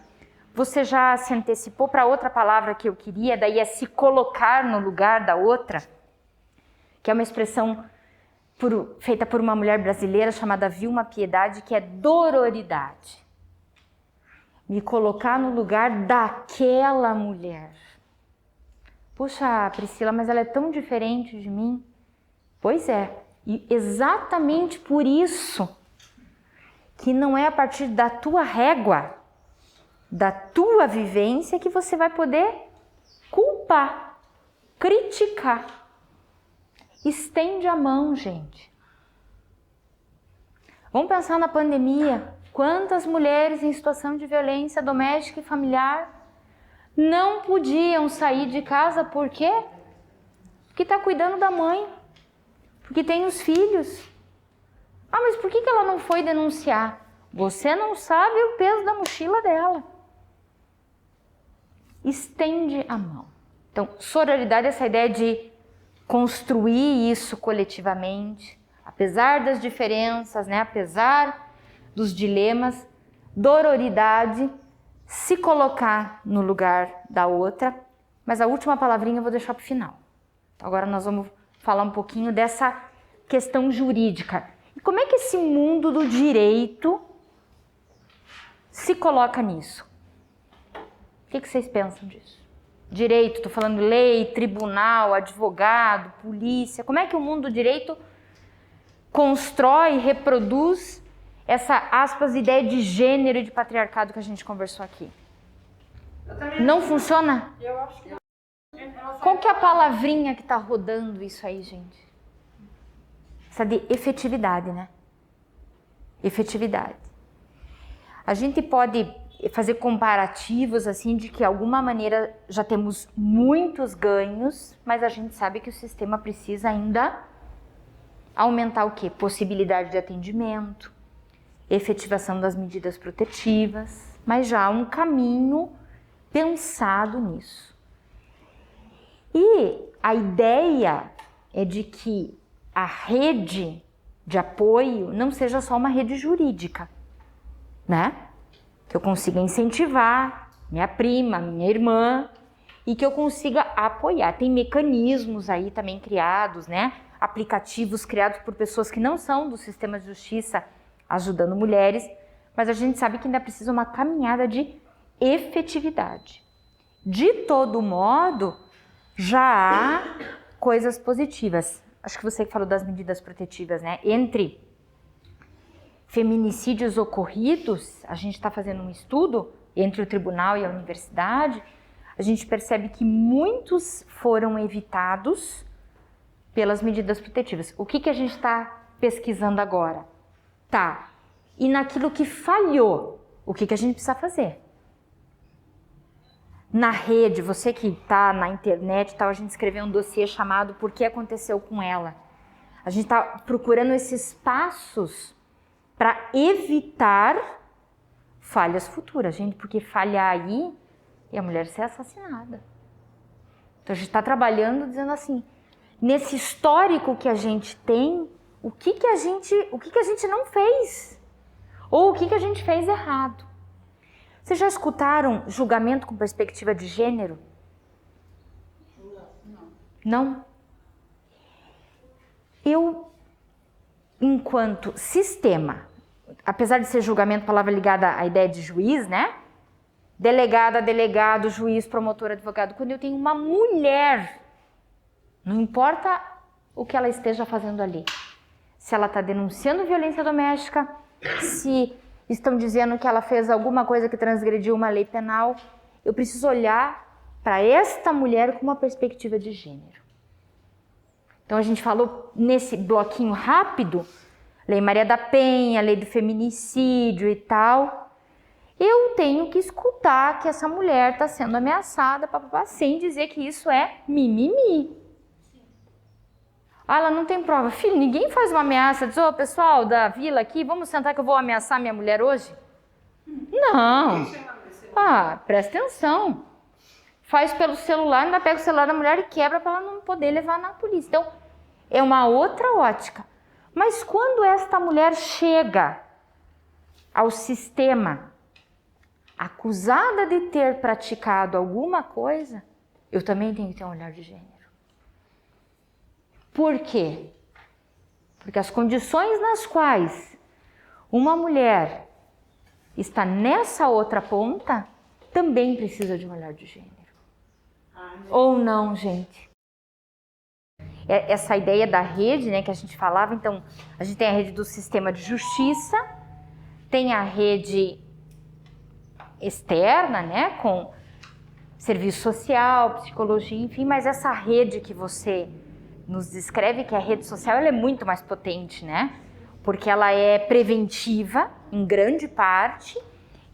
Você já se antecipou para outra palavra que eu queria, daí é se colocar no lugar da outra, que é uma expressão feita por uma mulher brasileira chamada Vilma Piedade, que é dororidade. Me colocar no lugar daquela mulher. Puxa, Priscila, mas ela é tão diferente de mim. Pois é, e exatamente por isso que não é a partir da tua régua, da tua vivência, que você vai poder culpar, criticar. Estende a mão, gente. Vamos pensar na pandemia. Quantas mulheres em situação de violência doméstica e familiar não podiam sair de casa, por quê? Porque está cuidando da mãe, porque tem os filhos. Mas por que ela não foi denunciar? Você não sabe o peso da mochila dela. Estende a mão. Então, sororidade é essa ideia de construir isso coletivamente, apesar das diferenças, né? Apesar dos dilemas. Dororidade, se colocar no lugar da outra. Mas a última palavrinha eu vou deixar para o final. Então, agora nós vamos falar um pouquinho dessa questão jurídica. E como é que esse mundo do direito se coloca nisso? O que vocês pensam disso? Direito, estou falando lei, tribunal, advogado, polícia. Como é que o mundo do direito constrói, reproduz essa, aspas, ideia de gênero e de patriarcado que a gente conversou aqui? Não funciona? Eu acho que Qual que é a palavrinha que está rodando isso aí, gente? Essa de efetividade, né? Efetividade. A gente pode fazer comparativos assim de que de alguma maneira já temos muitos ganhos, mas a gente sabe que o sistema precisa ainda aumentar o quê? Possibilidade de atendimento, efetivação das medidas protetivas, mas já há um caminho pensado nisso. E a ideia é de que a rede de apoio não seja só uma rede jurídica, né? Que eu consiga incentivar minha prima, minha irmã, e que eu consiga apoiar. Tem mecanismos aí também criados, né? Aplicativos criados por pessoas que não são do sistema de justiça ajudando mulheres, mas a gente sabe que ainda precisa uma caminhada de efetividade. De todo modo, já há coisas positivas. Acho que você que falou das medidas protetivas, né? Entre feminicídios ocorridos, a gente está fazendo um estudo entre o tribunal e a universidade, a gente percebe que muitos foram evitados pelas medidas protetivas. O que a gente está pesquisando agora? Tá, e naquilo que falhou, o que a gente precisa fazer? Na rede, você que está na internet, a gente escreveu um dossiê chamado Por que aconteceu com ela? A gente está procurando esses passos para evitar falhas futuras, gente, porque falhar aí é a mulher ser assassinada. Então a gente está trabalhando dizendo assim, nesse histórico que a gente tem, o que a gente não fez? Ou o que a gente fez errado? Vocês já escutaram julgamento com perspectiva de gênero? Não? Eu, enquanto sistema, apesar de ser julgamento, palavra ligada à ideia de juiz, né? Delegada, delegado, juiz, promotor, advogado. Quando eu tenho uma mulher, não importa o que ela esteja fazendo ali, se ela está denunciando violência doméstica, se estão dizendo que ela fez alguma coisa que transgrediu uma lei penal, eu preciso olhar para esta mulher com uma perspectiva de gênero. Então a gente falou nesse bloquinho rápido, Lei Maria da Penha, Lei do Feminicídio e tal. Eu tenho que escutar que essa mulher está sendo ameaçada, sem dizer que isso é mimimi. Ah, ela não tem prova. Filho, ninguém faz uma ameaça, diz, ô pessoal da vila aqui, vamos sentar que eu vou ameaçar minha mulher hoje? Não. Ah, presta atenção. Faz pelo celular, ainda pega o celular da mulher e quebra para ela não poder levar na polícia. Então, é uma outra ótica. Mas quando esta mulher chega ao sistema acusada de ter praticado alguma coisa, eu também tenho que ter um olhar de gênero. Por quê? Porque as condições nas quais uma mulher está nessa outra ponta também precisa de um olhar de gênero. Ou não, gente? Essa ideia da rede, né, que a gente falava, então, a gente tem a rede do sistema de justiça, tem a rede externa, né, com serviço social, psicologia, enfim, mas essa rede que você nos descreve, que é a rede social, ela é muito mais potente, né? Porque ela é preventiva, em grande parte,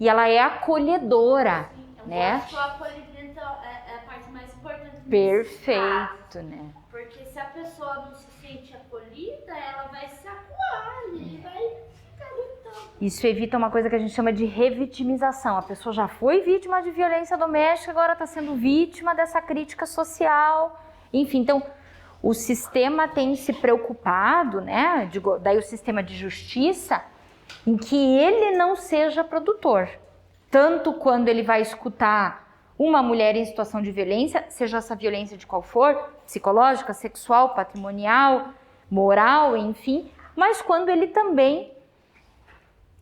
e ela é acolhedora, né? Eu acho que o acolhimento é a parte mais importante. Perfeito, né? Porque se a pessoa não se sente acolhida, ela vai se acuar e vai ficar lutando. Isso evita uma coisa que a gente chama de revitimização. A pessoa já foi vítima de violência doméstica, agora está sendo vítima dessa crítica social. Enfim, então, o sistema tem se preocupado, né? Daí o sistema de justiça, em que ele não seja produtor. Tanto quando ele vai escutar uma mulher em situação de violência, seja essa violência de qual for, psicológica, sexual, patrimonial, moral, enfim, mas quando ele também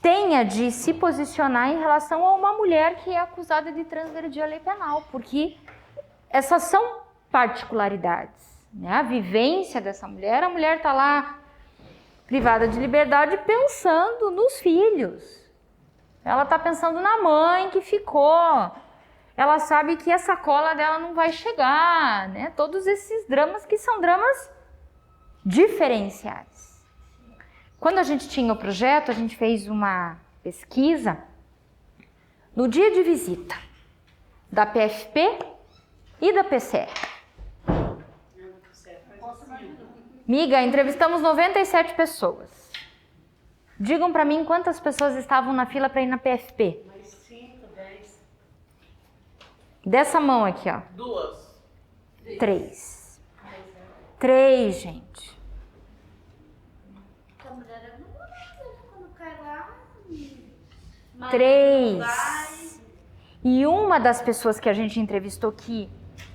tenha de se posicionar em relação a uma mulher que é acusada de transgredir a lei penal, porque essas são particularidades, né? A vivência dessa mulher, a mulher está lá privada de liberdade pensando nos filhos, ela está pensando na mãe que ficou, ela sabe que a sacola dela não vai chegar, né? Todos esses dramas que são dramas diferenciais. Quando a gente tinha o projeto, a gente fez uma pesquisa no dia de visita da PFP e da PCR. Miga, entrevistamos 97 pessoas. Digam para mim quantas pessoas estavam na fila para ir na PFP. Mais 5, 10. Dessa mão aqui, ó. 2. 3. 3, gente. A mulher é namorada quando cai lá. 3. E uma das pessoas que a gente entrevistou que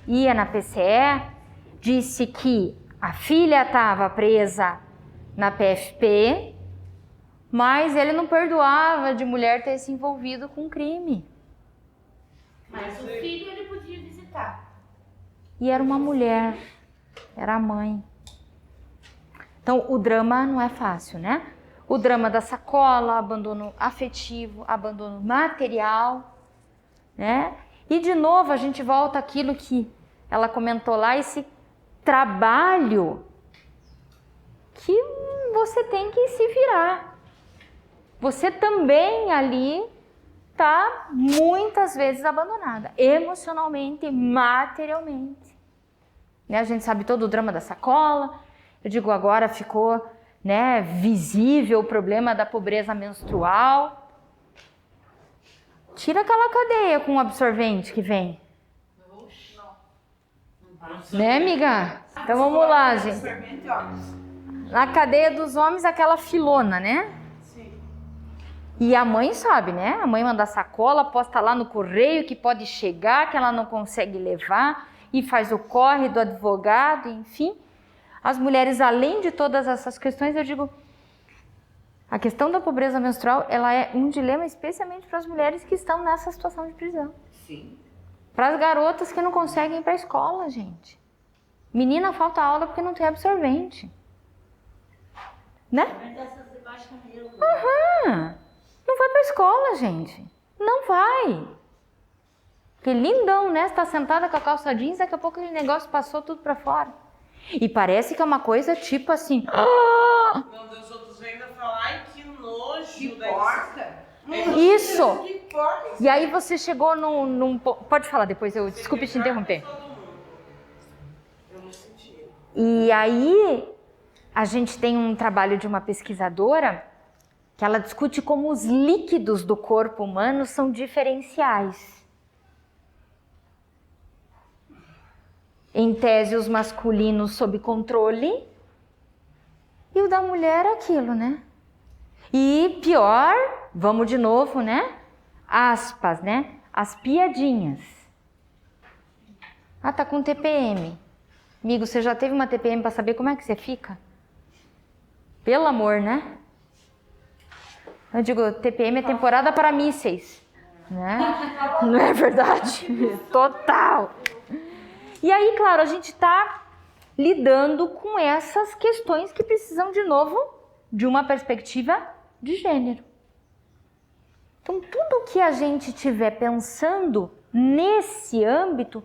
ia na PCE disse que a filha estava presa na PFP, mas ele não perdoava de mulher ter se envolvido com crime. Mas o filho ele podia visitar. E era uma mulher, era a mãe. Então o drama não é fácil, né? O drama da sacola, abandono afetivo, abandono material, né? E de novo a gente volta àquilo que ela comentou lá, esse trabalho que você tem que se virar. Você também ali está muitas vezes abandonada, emocionalmente, materialmente. Né? A gente sabe todo o drama da sacola, Eu digo, agora ficou, né, visível o problema da pobreza menstrual. Tira aquela cadeia com o absorvente que vem. Né, amiga? Então vamos lá, gente. Na cadeia dos homens, aquela filona, né? Sim. E a mãe sabe, né? A mãe manda sacola, posta lá no correio que pode chegar, que ela não consegue levar, e faz o corre do advogado, enfim. As mulheres, além de todas essas questões, eu digo, a questão da pobreza menstrual, ela é um dilema especialmente para as mulheres que estão nessa situação de prisão. Sim. Para as garotas que não conseguem ir para a escola, gente. Menina falta aula porque não tem absorvente. Né? Não vai para a escola, gente. Não vai. Que lindão, né? Você tá sentada com a calça jeans, daqui a pouco aquele negócio passou tudo para fora. E parece que é uma coisa tipo assim... Meu Deus, os outros vêm ainda falar, ai, que nojo. Que porca. Isso! Que porca. E aí você chegou num... Pode falar depois, desculpe te interromper. Eu não senti. E aí, a gente tem um trabalho de uma pesquisadora que ela discute como os líquidos do corpo humano são diferenciais. Em tese, os masculinos sob controle e o da mulher aquilo, né? E pior, vamos de novo, né? Aspas, né? As piadinhas. Ah, tá com TPM. Amigo, você já teve uma TPM para saber como é que você fica? Pelo amor, né? Eu digo, TPM é temporada para mísseis, né? Não é verdade? Total. E aí, claro, a gente está lidando com essas questões que precisam, de novo, de uma perspectiva de gênero. Então, tudo que a gente estiver pensando nesse âmbito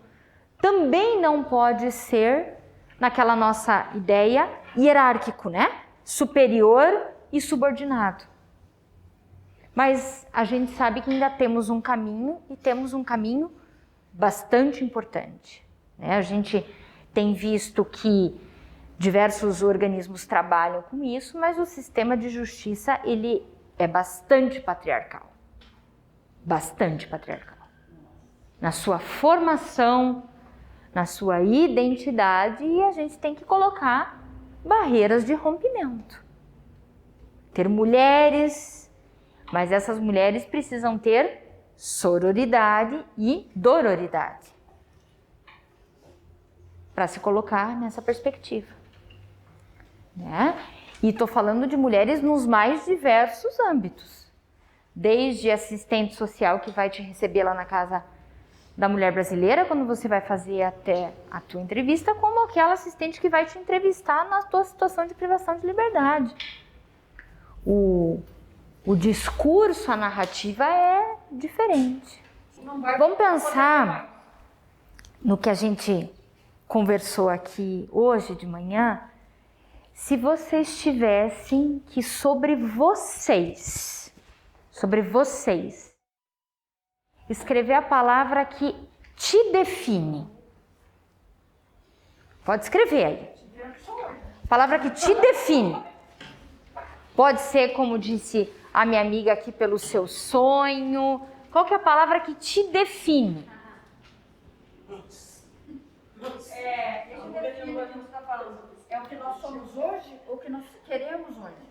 também não pode ser, naquela nossa ideia, hierárquico, né? Superior e subordinado. Mas a gente sabe que ainda temos um caminho, e temos um caminho bastante importante. A gente tem visto que diversos organismos trabalham com isso, mas o sistema de justiça, ele é bastante patriarcal. Bastante patriarcal. Na sua formação, na sua identidade, e a gente tem que colocar barreiras de rompimento. Ter mulheres, mas essas mulheres precisam ter sororidade e dororidade. Para se colocar nessa perspectiva. Né? E estou falando de mulheres nos mais diversos âmbitos. Desde assistente social que vai te receber lá na casa da mulher brasileira, quando você vai fazer até a tua entrevista, como aquela assistente que vai te entrevistar na tua situação de privação de liberdade. O discurso, a narrativa é diferente. Vamos pensar no que a gente conversou aqui hoje de manhã, se vocês tivessem que sobre vocês, escrever a palavra que te define. Pode escrever aí. A palavra que te define. Pode ser, como disse a minha amiga aqui, pelo seu sonho. Qual que é a palavra que te define? É o que nós somos hoje ou o que nós queremos hoje?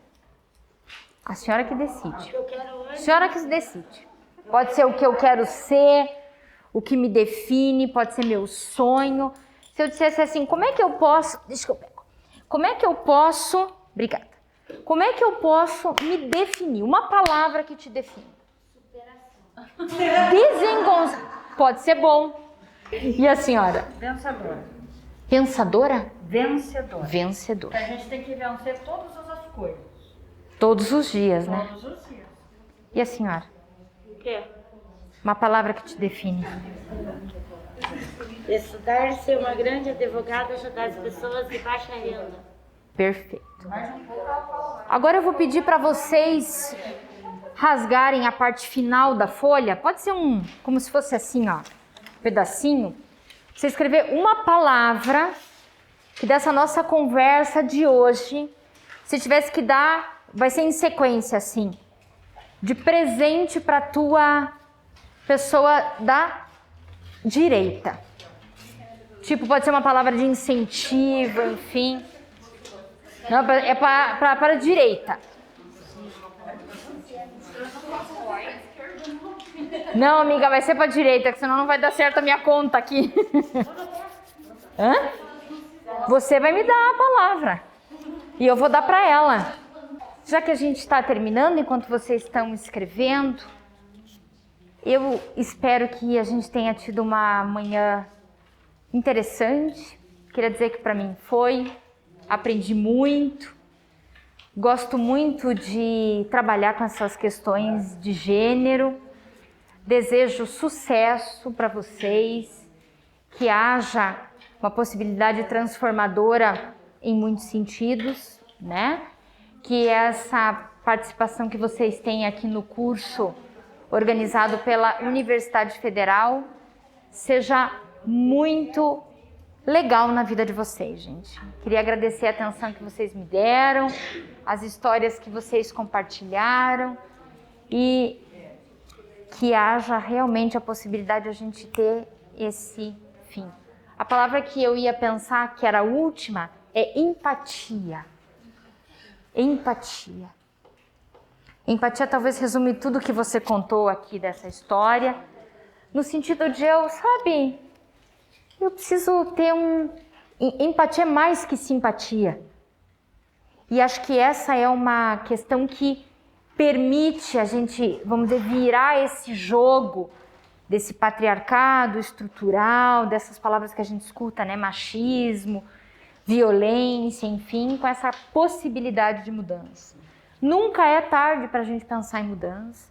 A senhora que decide. Eu quero hoje. A senhora que se decide. Pode ser o que eu quero ser, o que me define, pode ser meu sonho. Se eu dissesse assim, como é que eu posso... Deixa que eu pego. Como é que eu posso... Obrigada. Como é que eu posso me definir? Uma palavra que te define. Superação. Desengonçar. Pode ser bom. E a senhora? Vencedora. Pensadora? Vencedora. Vencedora. A gente tem que vencer todas as coisas. Todos os dias, né? Todos os dias. E a senhora? O quê? Uma palavra que te define. Estudar, ser uma grande advogada, ajudar as pessoas de baixa renda. Perfeito. Agora eu vou pedir para vocês rasgarem a parte final da folha. Pode ser como se fosse assim, ó, um pedacinho. Você escrever uma palavra que dessa nossa conversa de hoje, se tivesse que dar, vai ser em sequência assim, de presente para tua pessoa da direita. Tipo, pode ser uma palavra de incentivo, enfim. Não, é para a direita. Não, amiga, vai ser para a direita, que senão não vai dar certo a minha conta aqui. Hã? Você vai me dar a palavra e eu vou dar para ela. Já que a gente está terminando, enquanto vocês estão escrevendo, eu espero que a gente tenha tido uma manhã interessante. Queria dizer que para mim foi. Aprendi muito. Gosto muito de trabalhar com essas questões de gênero. Desejo sucesso para vocês, que haja uma possibilidade transformadora em muitos sentidos, né? Que essa participação que vocês têm aqui no curso organizado pela Universidade Federal seja muito legal na vida de vocês, gente. Queria agradecer a atenção que vocês me deram, as histórias que vocês compartilharam e que haja realmente a possibilidade de a gente ter esse fim. A palavra que eu ia pensar, que era a última, é empatia. Empatia. Empatia talvez resume tudo que você contou aqui dessa história, no sentido de eu preciso ter empatia é mais que simpatia. E acho que essa é uma questão que permite a gente, vamos dizer, virar esse jogo desse patriarcado estrutural, dessas palavras que a gente escuta, né? Machismo, violência, enfim, com essa possibilidade de mudança. Nunca é tarde para a gente pensar em mudança.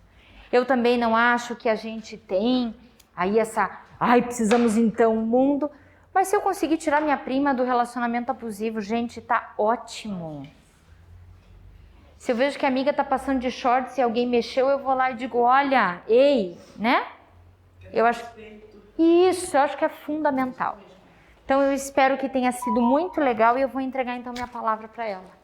Eu também não acho que a gente tem aí precisamos então um mundo, mas se eu conseguir tirar minha prima do relacionamento abusivo, gente, tá ótimo. Se eu vejo que a amiga tá passando de shorts e alguém mexeu, eu vou lá e digo, olha, ei, né? Eu acho que é fundamental. Então eu espero que tenha sido muito legal e eu vou entregar então minha palavra para ela.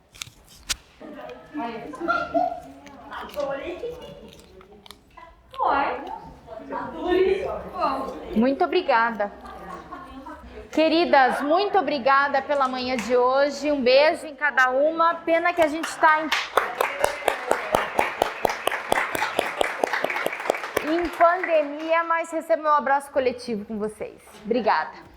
Muito obrigada. Queridas, muito obrigada pela manhã de hoje. Um beijo em cada uma. Pena que a gente está em pandemia, mas recebo meu abraço coletivo com vocês. Obrigada.